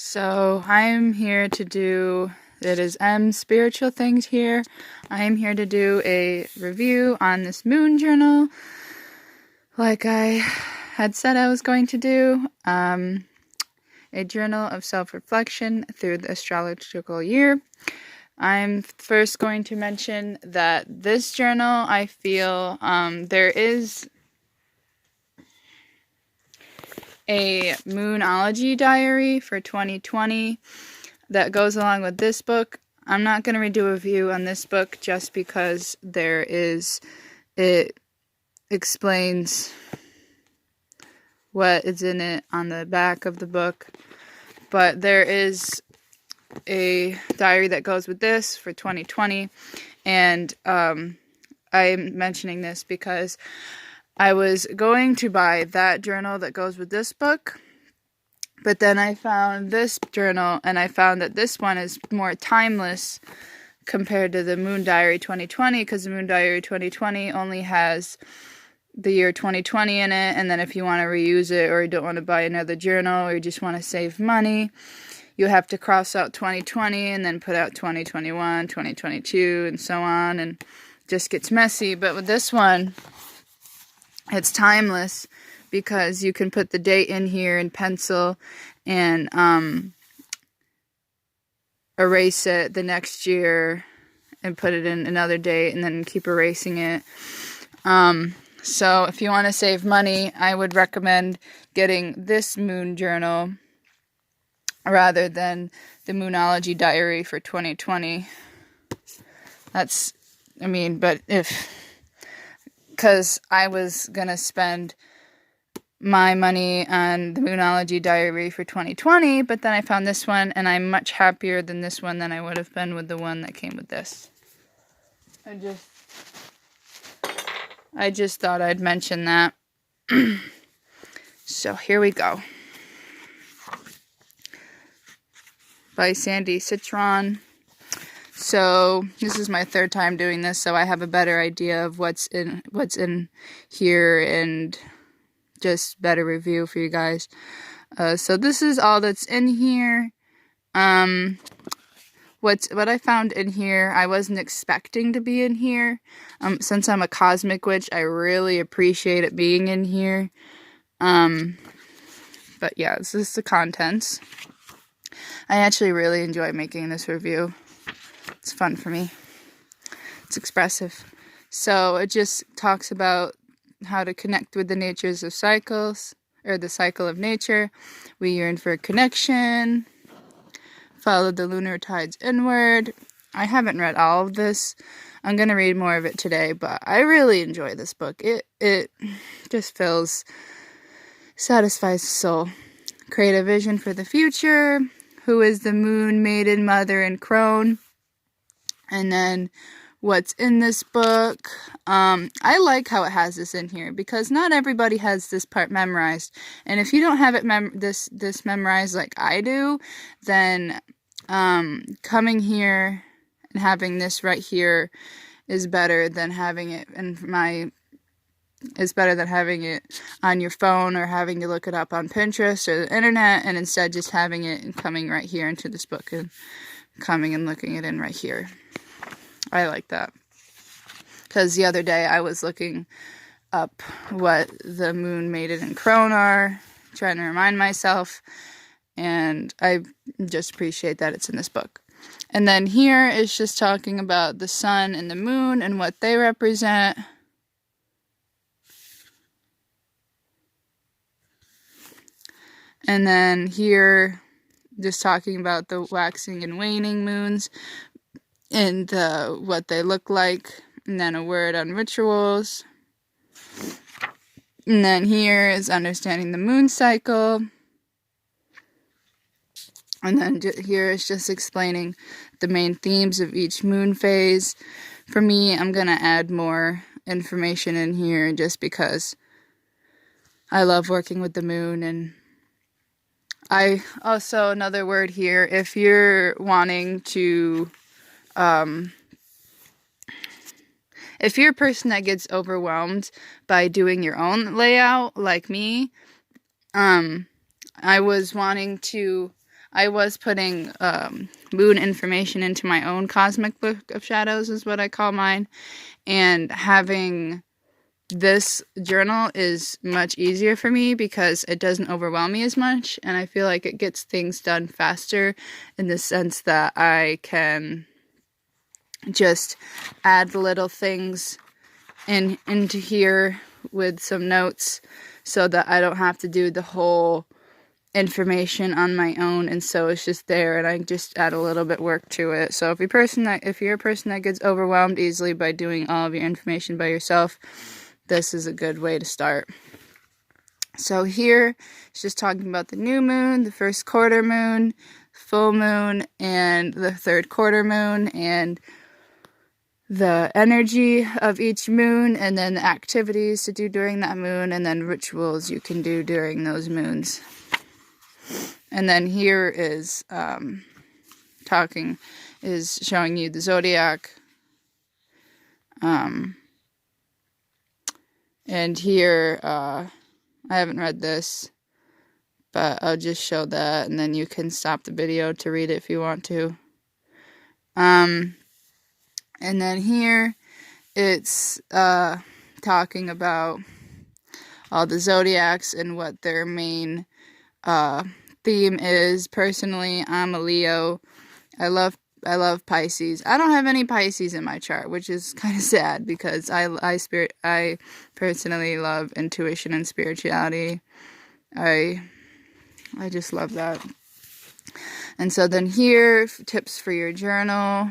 So I'm here to do, it is M Spiritual Things here. I am here to do a review on this moon journal, like I had said I was going to do. A journal of self-reflection through the astrological year. I'm first going to mention that this journal, I feel there is a Moonology diary for 2020 that goes along with this book. I'm not going to redo a review on this book just because it explains what is in it on the back of the book. But there is a diary that goes with this for 2020, and I'm mentioning this because I was going to buy that journal that goes with this book, but then I found this journal, and I found that this one is more timeless compared to the Moon Diary 2020, because the Moon Diary 2020 only has the year 2020 in it, and then if you want to reuse it, or you don't want to buy another journal, or you just want to save money, you have to cross out 2020 and then put out 2021, 2022, and so on, and it just gets messy. But with this one, it's timeless because you can put the date in here in pencil and erase it the next year and put it in another date and then keep erasing it. So if you want to save money, I would recommend getting this moon journal rather than the Moonology diary for 2020. Because I was going to spend my money on the Moonology diary for 2020, but then I found this one, and I'm much happier than this one than I would have been with the one that came with this. I just thought I'd mention that. So here we go. By Sandy Citron. So this is my third time doing this, so I have a better idea of what's in here and just better review for you guys. So this is all that's in here. What I found in here, I wasn't expecting to be in here. Since I'm a cosmic witch, I really appreciate it being in here. But yeah, this is the contents. I actually really enjoy making this review. It's fun for me. It's expressive. So it just talks about how to connect with the natures of cycles, or the cycle of nature. We yearn for a connection. Follow the lunar tides inward. I haven't read all of this. I'm going to read more of it today, but I really enjoy this book. It just satisfies the soul. Create a vision for the future. Who is the moon, maiden, mother, and crone? And then what's in this book. I like how it has this in here because not everybody has this part memorized. And if you don't have it this memorized like I do, then coming here and having this right here is better than having it on your phone or having to look it up on Pinterest or the internet, and instead just having it and coming right here into this book and coming and looking it in right here. I like that. Because the other day I was looking up what the moon, maiden, and crone are, trying to remind myself, and I just appreciate that it's in this book. And then here is just talking about the sun and the moon and what they represent. And then here, just talking about the waxing and waning moons and what they look like. And then a word on rituals. And then here is understanding the moon cycle. And then here is just explaining the main themes of each moon phase. For me, I'm going to add more information in here just because I love working with the moon. And I also, another word here, if you're wanting to, if you're a person that gets overwhelmed by doing your own layout like me, I was wanting to I was putting moon information into my own cosmic book of shadows, is what I call mine, and having this journal is much easier for me because it doesn't overwhelm me as much, and I feel like it gets things done faster in the sense that I can just add little things into here with some notes so that I don't have to do the whole information on my own, and so it's just there and I just add a little bit work to it. So if you're a person that gets overwhelmed easily by doing all of your information by yourself, this is a good way to start. So here it's just talking about the new moon, the first quarter moon, full moon, and the third quarter moon, and the energy of each moon, and then the activities to do during that moon, and then rituals you can do during those moons. And then here is showing you the zodiac. And here, I haven't read this, but I'll just show that, and then you can stop the video to read it if you want to. And then here, it's talking about all the zodiacs and what their main theme is. Personally, I'm a Leo. I love Pisces. I don't have any Pisces in my chart, which is kind of sad because I personally love intuition and spirituality. I just love that. And so then here, tips for your journal.